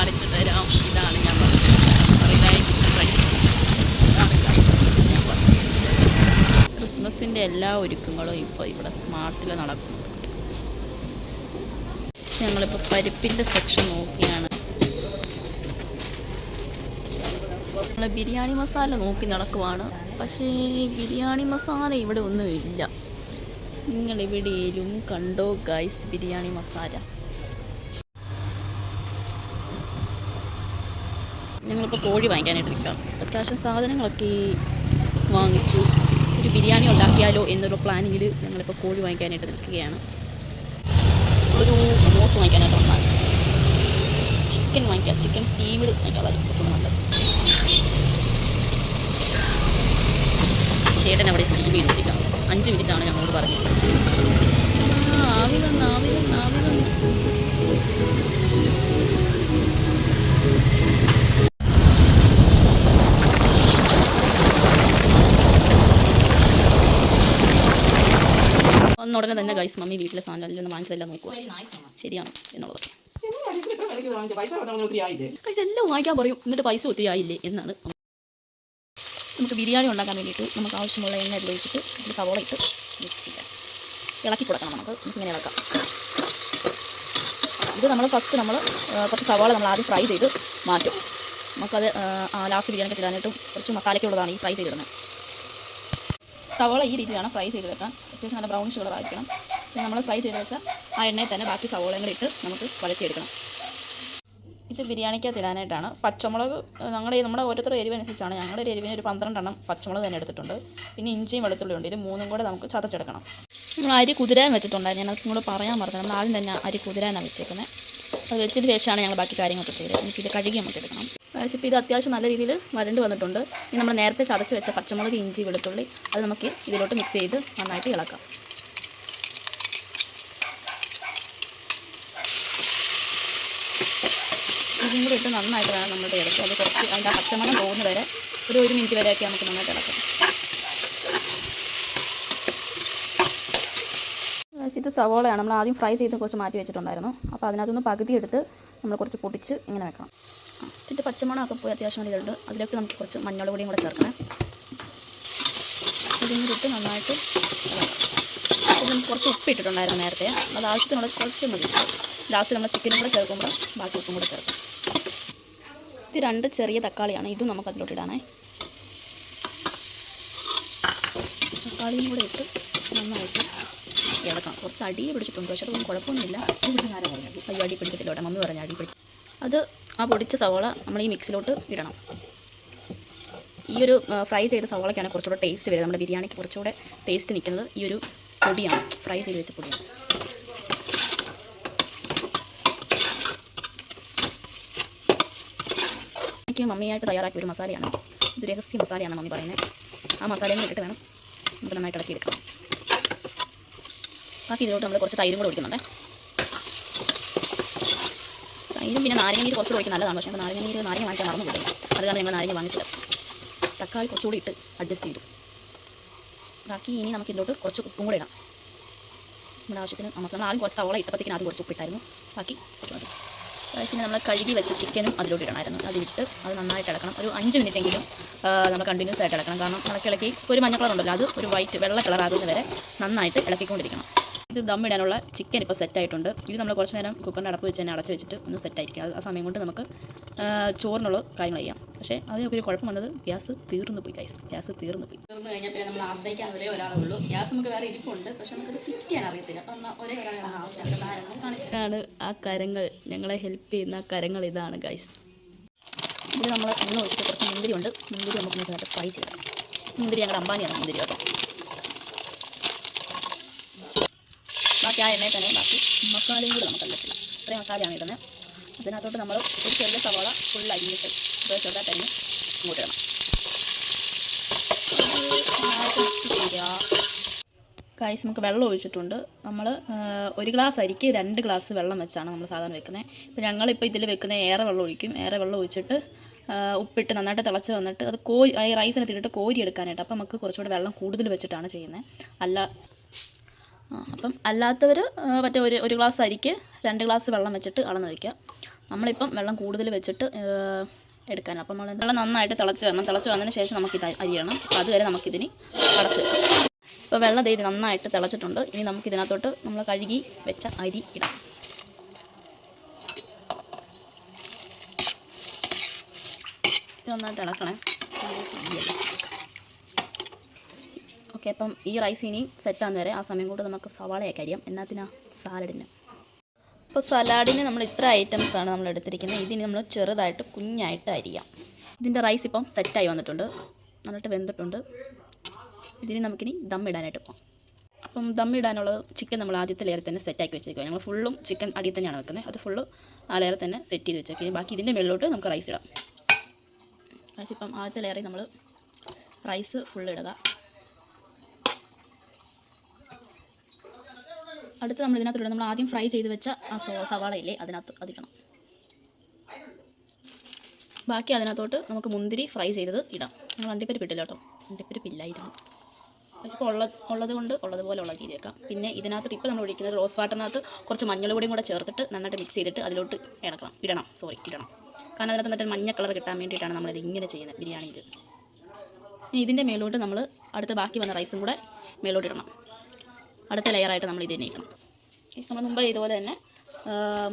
കാണിച്ചു തരാം. ഇതാണ് ഞാൻ പറഞ്ഞത് റിലയൻസ് ട്രെൻഡ്സ്. ഇതാണ് ഞാൻ പറഞ്ഞത്. ക്രിസ്മസിൻ്റെ എല്ലാ ഒരുക്കങ്ങളും ഇപ്പോൾ ഇവിടെ സ്മാർട്ടിൽ നടക്കുന്നുണ്ട്. ഞങ്ങളിപ്പോൾ പരിപ്പിൻ്റെ സെക്ഷൻ നോക്കിയാണ്. നമ്മൾ ബിരിയാണി മസാല നോക്കി നടക്കുവാണ്. പക്ഷേ ബിരിയാണി മസാല ഇവിടെ ഒന്നുമില്ല. നിങ്ങൾ എവിടെയെങ്കിലും കണ്ടോ ഗൈസ് ബിരിയാണി മസാല? ഞങ്ങളിപ്പോൾ കോഴി വാങ്ങിക്കാനായിട്ട് നിൽക്കാം. അത്യാവശ്യം സാധനങ്ങളൊക്കെ വാങ്ങിച്ചു. ഒരു ബിരിയാണി ഉണ്ടാക്കിയാലോ എന്നൊരു പ്ലാനിങ്ങിൽ ഞങ്ങളിപ്പോൾ കോഴി വാങ്ങിക്കാനായിട്ട് നിൽക്കുകയാണ്. ഒരു മോസ് വാങ്ങിക്കാനായിട്ട് വന്നാൽ ചിക്കൻ വാങ്ങിക്കാം. ചിക്കൻ സ്റ്റീമിഡ് വാങ്ങിക്കാതായിരിക്കും കുറച്ചുകൂടെ നല്ലത്. ചേട്ടൻ അവിടെ സ്റ്റീം ചെയ്തിരിക്കാം. 5 മിനിറ്റാണ് ഞങ്ങളോട് പറഞ്ഞത്. ആവി വന്ന് ഉടനെ തന്നെ ഗൈസ് മമ്മി വീട്ടിലെ സാധനം വാങ്ങിച്ചതെല്ലാം നോക്കുക ശരിയാണ് എന്നുള്ളത്. ഇതെല്ലാം വാങ്ങിക്കാൻ പറയും, എന്നിട്ട് പൈസ ഒത്തിരി ആയില്ലേ എന്നാണ്. നമുക്ക് ബിരിയാണി ഉണ്ടാക്കാൻ വേണ്ടിയിട്ട് നമുക്ക് ആവശ്യമുള്ള എണ്ണ ഉപയോഗിച്ചിട്ട് ഇതിൽ സവോള ഇട്ട് മിക്സ് ചെയ്യാം. ഇളക്കി കൊടുക്കണം. നമുക്കിങ്ങനെ ഇളക്കാം. ഇത് നമ്മൾ ഫസ്റ്റ് കുറച്ച് സവോള നമ്മൾ ആദ്യം ഫ്രൈ ചെയ്ത് മാറ്റും. നമുക്കത് ലാസ്റ്റ് ബിരിയാണിക്ക് ഇടാനായിട്ടും കുറച്ച് മസാലയ്ക്കുള്ളതാണ് ഈ ഫ്രൈ ചെയ്തിടുന്നത്. സവോള ഈ രീതിയിലാണ് ഫ്രൈ ചെയ്ത് വെക്കാൻ. അത്യാവശ്യം നല്ല ബ്രൗണിഷ് കളറായിരിക്കണം. പിന്നെ നമ്മൾ ഫ്രൈ ചെയ്ത് വെച്ചാൽ ആ എണ്ണയിൽ തന്നെ ബാക്കി സവോളയും കൂടി ഇട്ട് നമുക്ക് വഴറ്റിയെടുക്കണം. ഇത് ബിരിയാണിക്കകത്ത് ഇടാനായിട്ടാണ്. പച്ചമുളക് നമ്മുടെ ഓരോരുത്തരുടെ എരിവനുസരിച്ചാണ്. ഞങ്ങളുടെ എരിവിന് ഒരു 12 എണ്ണം പച്ചമുളക് തന്നെ എടുത്തിട്ടുണ്ട്. പിന്നെ ഇഞ്ചിയും വെളുത്തുള്ളിയും ഉണ്ട്. ഇത് 3 കൂടെ നമുക്ക് ചതച്ചെടുക്കണം. നമ്മൾ അരി കുതിരാൻ വെച്ചിട്ടുണ്ടായിരുന്നു. ഞാൻ അതും കൂടെ പറയാൻ പറഞ്ഞു. നമ്മൾ ആദ്യം തന്നെ അരി കുതിരാനാണ് വെച്ചേക്കുന്നത്. അത് വെച്ചതിന് ശേഷമാണ് ഞങ്ങൾ ബാക്കി കാര്യങ്ങളൊക്കെ ചെയ്തത്. എനിക്കിത് കഴുകി നമുക്ക് എടുക്കണം. ഇപ്പോൾ ഇത് അത്യാവശ്യം നല്ല രീതിയിൽ വരണ്ട് വന്നിട്ടുണ്ട്. ഇനി നമ്മൾ നേരത്തെ ചതച്ച് വെച്ച പച്ചമുളക്, ഇഞ്ചി, വെളുത്തുള്ളി അത് നമുക്ക് ഇതിലോട്ട് മിക്സ് ചെയ്ത് നന്നായിട്ട് ഇളക്കാം. ഇതും കൂടി ഇട്ട് നന്നായിട്ട് വേണം നമ്മുടെ ഇളക്കുക. അത് കുറച്ച് അതിൻ്റെ പച്ചമണം പോകുന്ന വരെ ഒരു 1 മിനിറ്റ് വരെയൊക്കെ നമുക്ക് നന്നായിട്ട് ഇളക്കാം. ഇത് സവോളയാണ്. നമ്മൾ ആദ്യം ഫ്രൈ ചെയ്ത് കുറച്ച് മാറ്റി വെച്ചിട്ടുണ്ടായിരുന്നു. അപ്പോൾ അതിനകത്തുനിന്ന് പകുതി എടുത്ത് നമ്മൾ കുറച്ച് പൊടിച്ച് ഇങ്ങനെ വെക്കണം. ഇതിൻ്റെ പച്ചമണമൊക്കെ പോയി അത്യാവശ്യം ഇതിലുണ്ട്. അതിലേക്ക് നമുക്ക് കുറച്ച് മഞ്ഞൾ പൊടിയും കൂടെ ചേർക്കണം. ഇതും കൂടി ഇട്ട് നന്നായിട്ട് ഇളക്കാം. ഇത് നമുക്ക് കുറച്ച് ഉപ്പ് ഇട്ടിട്ടുണ്ടായിരുന്നു നേരത്തെ. അത് ആവശ്യത്തിനുള്ള കുറച്ച് മതി. ലാസ്റ്റ് നമ്മൾ ചിക്കനും കൂടെ ചേർക്കുമ്പോൾ ബാക്കി ഉപ്പും കൂടെ ചേർക്കാം. ഇത് 2 ചെറിയ തക്കാളിയാണ്. ഇതും നമുക്ക് അതിലോട്ട് ഇടാനേ. തക്കാളിയും കൂടെ ഇട്ട് നന്നായിട്ട് ഇളക്കണം. കുറച്ച് അടി പിടിച്ചിട്ടുണ്ട്. പക്ഷേ അതൊന്നും കുഴപ്പമൊന്നുമില്ല. അയ്യോ അടി പിടിച്ചിട്ടില്ലോട്ടെ. മമ്മി പറഞ്ഞ അടി പിടിച്ചു. അത് ആ പൊടിച്ച സവോള നമ്മൾ ഈ മിക്സിലോട്ട് ഇടണം. ഈ ഒരു ഫ്രൈ ചെയ്ത സവോളയ്ക്കാണ് കുറച്ചുകൂടെ ടേസ്റ്റ് വരുന്നത്. നമ്മുടെ ബിരിയാണിക്ക് കുറച്ചുകൂടെ ടേസ്റ്റ് നിൽക്കുന്നത് ഈ ഒരു പൊടിയാണ്, ഫ്രൈ ചെയ്ത് വെച്ച പൊടിയാണ്. എനിക്ക് മമ്മിയായിട്ട് തയ്യാറാക്കിയ ഒരു മസാലയാണ്. ഇത് രഹസ്യ മസാലയാണ് മമ്മി പറയുന്നത്. ആ മസാലയും ഇട്ടിട്ട് വേണം നമുക്ക് നന്നായിട്ട് ഇളക്കിയെടുക്കാം. ബാക്കി ഇതിലോട്ട് നമ്മൾ കുറച്ച് തൈരും കൂടെ ഒഴിക്കുന്നുണ്ട്. തൈരും പിന്നെ നാരങ്ങ നീര് കുറച്ചുകൂടെ ഒഴിക്കാൻ നല്ലതാണ്. പക്ഷേ നാരങ്ങ വാങ്ങിക്കാൻ മറന്നു പോയി. അത് കാരണം ഞങ്ങൾ നാരങ്ങ വാങ്ങിച്ചില്ല. തക്കാളി കുറച്ചുകൂടി ഇട്ട് അഡ്ജസ്റ്റ് ചെയ്തു. ബാക്കി ഇനി നമുക്ക് ഇതിലോട്ട് കുറച്ച് ഉപ്പും കൂടെ ഇടാം. നമ്മുടെ ആവശ്യത്തിന് നമ്മൾ ആദ്യം കുറച്ച് സവോള ഇട്ടപ്പോഴത്തേക്കും ആദ്യം കുറച്ച് ഉപ്പിട്ടായിരുന്നു. ബാക്കി കുറച്ച് പിന്നെ നമ്മൾ കഴുകി വെച്ച ചിക്കനും അതിലോട്ട് ഇടണമായിരുന്നു. അതിലിട്ട് അത് നന്നായിട്ട് ഇളക്കണം. ഒരു 5 മിനിറ്റെങ്കിലും നമ്മൾ കണ്ടിന്യൂസ് ആയിട്ട് ഇളക്കണം. കാരണം ഇളക്കി ഒരു മഞ്ഞ കളർ ഉണ്ടല്ലോ, അത് ഒരു വെള്ള കളറാകുന്ന വരെ നന്നായിട്ട് ഇളക്കിക്കൊണ്ടിരിക്കണം. ഇത് ദം ഇടാനുള്ള ചിക്കൻ ഇപ്പോൾ സെറ്റായിട്ടുണ്ട്. ഇത് നമ്മൾ കുറച്ച് നേരം കുക്കറിൻ്റെ അടപ്പ് വെച്ച് തന്നെ അടച്ച് വെച്ചിട്ട് ഒന്ന് സെറ്റായിരിക്കും. ആ സമയം കൊണ്ട് നമുക്ക് ചോറിനുള്ള കാര്യങ്ങൾ ചെയ്യാം. പക്ഷേ അതിനൊക്കെ ഒരു കുഴപ്പം വന്നത് ഗ്യാസ് തീർന്നു പോയി. ഗ്യാസ് തീർന്നു കഴിഞ്ഞാൽ പിന്നെ നമ്മൾ ആശ്രയിക്കാൻ ഒരേ ഒരാളേ ഉള്ളൂ. ഗ്യാസ് നമുക്ക് വേറെ ഇരിപ്പുണ്ട്, പക്ഷെ നമുക്കത് ഫിറ്റ് ചെയ്യാൻ അറിയത്തില്ല. അപ്പം നമ്മൾ ഒരേ ഒരാളെ കാണിച്ചിട്ടാണ് ആ കരങ്ങൾ, ഞങ്ങളെ ഹെൽപ്പ് ചെയ്യുന്ന ആ കരങ്ങൾ ഇതാണ് ഗൈസ്. ഇത് നമ്മൾ എണ്ണ ഒഴിച്ചിട്ട് കുറച്ച് മുന്തിരി ഉണ്ട്. മുന്തിരി നമുക്ക് നന്നായിട്ട് ഫ്രൈ ചെയ്യാം. മുന്തിരി ഞങ്ങളുടെ അമ്പാനിയാണ് മുന്തിരി കേട്ടോ. ബാക്കി ആ എണ്ണയിൽ തന്നെ ബാക്കി മസാലയും കൂടി നമുക്ക് അല്ലത്തില്ല. ഇത്രയും മസാലയാണ് ഇടുന്നത്. അതിനകത്തോട്ട് നമ്മൾ ഒരു ചെറിയ സവാള ഫുൾ അരിഞ്ഞിട്ട് ചെറുതായിട്ട് അരിഞ്ഞ് ഇങ്ങോട്ട് ഇടണം. ഗൈസ് നമുക്ക് വെള്ളം ഒഴിച്ചിട്ടുണ്ട്. നമ്മൾ 1 ഗ്ലാസ് അരിക്ക് 2 ഗ്ലാസ് വെള്ളം വെച്ചാണ് നമ്മൾ സാധാരണ വെക്കുന്നത്. ഇപ്പോൾ ഞങ്ങളിപ്പോൾ ഇതിൽ വെക്കുന്ന ഏറെ വെള്ളം ഒഴിക്കും. ഏറെ വെള്ളം ഒഴിച്ചിട്ട് ഉപ്പിട്ട് നന്നായിട്ട് തിളച്ച് വന്നിട്ട് അത് ഈ റൈസിനകത്തിട്ട് കോരി എടുക്കാനായിട്ട്. അപ്പം നമുക്ക് കുറച്ചുകൂടെ വെള്ളം കൂടുതൽ വെച്ചിട്ടാണ് ചെയ്യുന്നത്. അപ്പം അല്ലാത്തവർ മറ്റേ ഒരു ഗ്ലാസ് അരിക്ക് 2 ഗ്ലാസ് വെള്ളം വെച്ചിട്ട് അളന്ന് വയ്ക്കുക. നമ്മളിപ്പം വെള്ളം കൂടുതൽ വെച്ചിട്ട് എടുക്കാൻ. അപ്പം നമ്മൾ വെള്ളം നന്നായിട്ട് തിളച്ച് വരണം. തിളച്ച് വന്നതിന് ശേഷം നമുക്കിത് അരിയണം. അപ്പോൾ അതുവരെ നമുക്കിതിന് അടച്ച് വെക്കാം. ഇപ്പോൾ വെള്ളം ഇത് നന്നായിട്ട് തിളച്ചിട്ടുണ്ട്. ഇനി നമുക്കിതിനകത്തോട്ട് നമ്മൾ കഴുകി വെച്ച അരി ഇടാം. ഇത് നന്നായിട്ട് ഇളക്കണേ. ഓക്കെ, അപ്പം ഈ റൈസ് ഇനി സെറ്റാകുന്ന വരെ ആ സമയം കൊണ്ട് നമുക്ക് സവാളയൊക്കെ അരിയാം. എന്നാത്തിനാ? സാലഡിന്. അപ്പോൾ സലാഡിന് നമ്മൾ ഇത്ര ഐറ്റംസാണ് നമ്മൾ എടുത്തിരിക്കുന്നത്. ഇതിന് നമ്മൾ ചെറുതായിട്ട് കുഞ്ഞായിട്ട് അരിയാം. ഇതിൻ്റെ റൈസ് ഇപ്പം സെറ്റായി വന്നിട്ടുണ്ട്, നന്നായിട്ട് വെന്തിട്ടുണ്ട്. ഇതിന് നമുക്കിനി ദം ഇടാനായിട്ട് പോകാം. അപ്പം ദം ഇടാനുള്ള ചിക്കൻ നമ്മൾ ആദ്യത്തെ ലെയറിൽ തന്നെ സെറ്റാക്കി വെച്ചേക്കുക. ഞങ്ങൾ ഫുള്ളും ചിക്കൻ അടിയിൽ തന്നെയാണ് വെക്കുന്നത്. അത് ഫുള്ള് ആ ലെയറിൽ തന്നെ സെറ്റ് ചെയ്ത് വെച്ചേക്കുക. ബാക്കി ഇതിൻ്റെ മുകളിലോട്ട് നമുക്ക് റൈസ് ഇടാം. റൈസ് ഇപ്പം ആദ്യത്തെ ലെയറിൽ നമ്മൾ റൈസ് ഫുള്ള് ഇടുക. അടുത്ത് നമ്മൾ ഇതിനകത്ത് ഇടണം. നമ്മൾ ആദ്യം ഫ്രൈ ചെയ്ത് വെച്ച ആ സവാളയില്ലേ, അതിനകത്ത് അതിടണം. ബാക്കി അതിനകത്തോട്ട് നമുക്ക് മുന്തിരി ഫ്രൈ ചെയ്തത് ഇടാം. നമ്മൾ അണ്ടിപ്പരിപ്പ് ഇട്ടില്ല കേട്ടോ, അണ്ടിപ്പരിപ്പ് ഇല്ലായിരുന്നു. ഇപ്പോൾ ഉള്ളത് കൊണ്ട് ഉള്ളതുപോലെ ഉള്ള രീതിയേക്കാം. പിന്നെ ഇതിനകത്ത് ഇപ്പോൾ നമ്മൾ ഒഴിക്കുന്നത് റോസ് വാട്ടറിനകത്ത് കുറച്ച് മഞ്ഞൾ പൊടിയും കൂടെ ചേർത്തിട്ട് നന്നായിട്ട് മിക്സ് ചെയ്തിട്ട് അതിലോട്ട് ഇടണം. കാരണം അതിനകത്ത് എന്നിട്ട് മഞ്ഞ കളർ കിട്ടാൻ വേണ്ടിയിട്ടാണ് നമ്മളിത് ഇങ്ങനെ ചെയ്യുന്നത് ബിരിയാണിയിൽ. ഇനി ഇതിൻ്റെ മേലോട്ട് നമ്മൾ അടുത്ത് ബാക്കി വന്ന റൈസും കൂടെ മേലോട്ട് ഇടണം. അടുത്ത ലെയറായിട്ട് നമ്മൾ ഇതിനെ ഇടണം. നമ്മൾ മുമ്പ് ഇതുപോലെ തന്നെ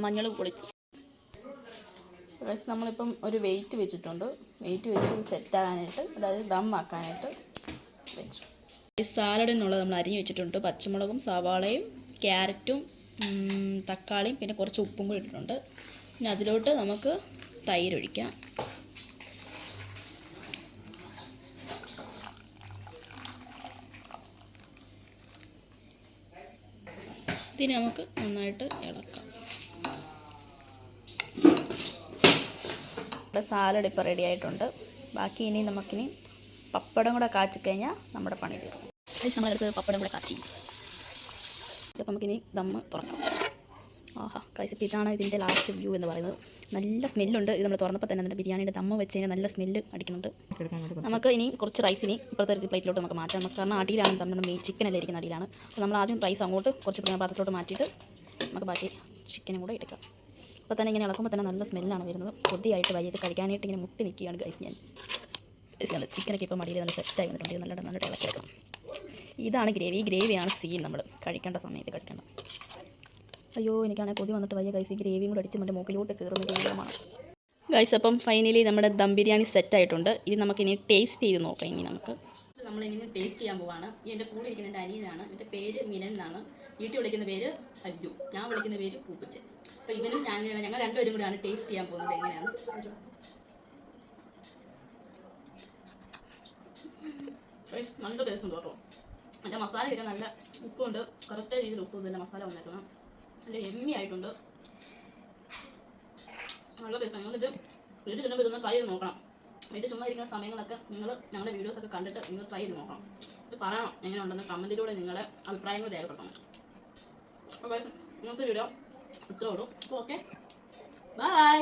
മഞ്ഞൾ പൊടി റൈസ് നമ്മളിപ്പം ഒരു വെയിറ്റ് വെച്ചിട്ടുണ്ട്. വെയിറ്റ് വെച്ച് സെറ്റാകാനായിട്ട്, അതായത് ദം ആക്കാനായിട്ട് വെച്ചു. ഈ സാലഡിനുള്ളത് നമ്മൾ അരിഞ്ഞ് വെച്ചിട്ടുണ്ട്. പച്ചമുളകും സവാളയും ക്യാരറ്റും തക്കാളിയും പിന്നെ കുറച്ച് ഉപ്പും കൂടി ഇട്ടിട്ടുണ്ട്. പിന്നെ അതിലോട്ട് നമുക്ക് തൈരൊഴിക്കാം. ഇതിന് നമുക്ക് നന്നായിട്ട് ഇളക്കാം. ഇവിടെ സാലഡ് ഇപ്പോൾ റെഡി ആയിട്ടുണ്ട്. ബാക്കി ഇനി നമുക്കിനി പപ്പടം കൂടെ കാച്ചിക്കഴിഞ്ഞാൽ നമ്മുടെ പണി തീരും. നമ്മളെടുത്ത് പപ്പടം കൂടെ കാച്ചി. അപ്പോൾ നമുക്കിനി ദമ്മ് തുറക്കാം. ആഹാ കൈസ്, ഇതാണ് ഇതിൻ്റെ ലാസ്റ്റ് വ്യൂ എന്ന് പറയുന്നത്. നല്ല സ്മെല്ലുണ്ട്. ഇത് നമ്മൾ തുറന്നപ്പോൾ തന്നെ അതിൻ്റെ ബിരിയാണിയുടെ ദമ്മ് വെച്ച് കഴിഞ്ഞാൽ നല്ല സ്മെല്ല് അടിക്കുന്നുണ്ട്. നമുക്ക് ഇനി കുറച്ച് റൈസിനി ഇപ്പോഴത്തെ പ്ലേറ്റിലോട്ട് നമുക്ക് മാറ്റാം. കാരണം അടിയിലാണ് നമ്മുടെ ചിക്കനെല്ലാം ഇരിക്കുന്ന അടിയിലാണ്. അപ്പോൾ നമ്മൾ ആദ്യം റൈസ് അങ്ങോട്ട് കുറച്ച് പാത്രത്തിലോട്ട് മാറ്റിയിട്ട് നമുക്ക് ബാക്കി ചിക്കനും കൂടെ എടുക്കാം. അപ്പോൾ തന്നെ ഇങ്ങനെ ഇളക്കുമ്പോൾ തന്നെ നല്ല സ്മെല്ലാണ് വരുന്നത്. കൊതിയായിട്ട് വൈകിട്ട് കഴിക്കാനായിട്ട് ഇങ്ങനെ മുട്ടി നിൽക്കുകയാണ് ഗൈസ്. ഞാൻ ചിക്കനൊക്കെ ഇപ്പോൾ മടിയിൽ നല്ല സെറ്റായി വന്നിട്ടുണ്ട്. നന്നായിട്ട് ഇളക്കിയെടുക്കണം. ഇതാണ് ഗ്രേവി. ഗ്രേവിയാണ് സീൻ നമ്മൾ കഴിക്കേണ്ട സമയത്ത് കഴിക്കേണ്ട. അയ്യോ എനിക്കാണെങ്കിൽ കൊതി വന്നിട്ട് വയ്യ ഗൈസ്. ഈ ഗ്രേവിയും കൂടെ അടിച്ച് എൻ്റെ മൂക്കിലോട്ട് കയറുന്ന ഗ്രേവിയാണ് ഗൈസ്. അപ്പം ഫൈനലി നമ്മുടെ ദം ബിരിയാണി സെറ്റായിട്ടുണ്ട്. ഇത് നമുക്കിനി ടേസ്റ്റ് ചെയ്ത് നോക്കാം. ഇനി നമ്മളിനി ടേസ്റ്റ് ചെയ്യാൻ പോവാണ്. ഈ എൻ്റെ കൂടെ ഇരിക്കുന്ന എൻ്റെ അനിയനാണ്. എൻ്റെ പേര് മിലൻ എന്നാണ്. വീട്ടിൽ വിളിക്കുന്ന പേര് അല്ലു, ഞാൻ വിളിക്കുന്ന പേര് പൂപ്പച്ചൻ. അപ്പോൾ ഇവനും ഞങ്ങൾ രണ്ടുപേരും കൂടെയാണ് ടേസ്റ്റ് ചെയ്യാൻ പോകുന്നത്. എങ്ങനെയാണ് നല്ല ടേസ്റ്റ് ഉണ്ട് കേട്ടോ. എൻ്റെ മസാല ഇരിക്കാൻ നല്ല ഉപ്പുണ്ട്. കറക്റ്റ് രീതിയിൽ ഉപ്പ് തന്നെ മസാല വന്നേക്കണം. നല്ല എമ്മി ആയിട്ടുണ്ട്. നല്ല ടേസ്റ്റ്. നിങ്ങളിത് വീട്ടിൽ ചെല്ലുമ്പോൾ ഇതൊന്ന് ട്രൈ ചെയ്ത് നോക്കണം. വീട്ടിൽ ചുമ്മാ ഇരിക്കുന്ന സമയങ്ങളൊക്കെ നിങ്ങൾ ഞങ്ങളുടെ വീഡിയോസൊക്കെ കണ്ടിട്ട് നിങ്ങൾ ട്രൈ ചെയ്ത് നോക്കണം. ഇത് പറയണം എങ്ങനെ ഉണ്ടെന്ന് കമൻറ്റിലൂടെ നിങ്ങളെ അഭിപ്രായങ്ങൾ രേഖപ്പെടുത്തണം. അപ്പോൾ ഇന്നത്തെ വീഡിയോ ഇത്രേ ഉള്ളൂ. അപ്പോൾ ഓക്കെ, ബൈ.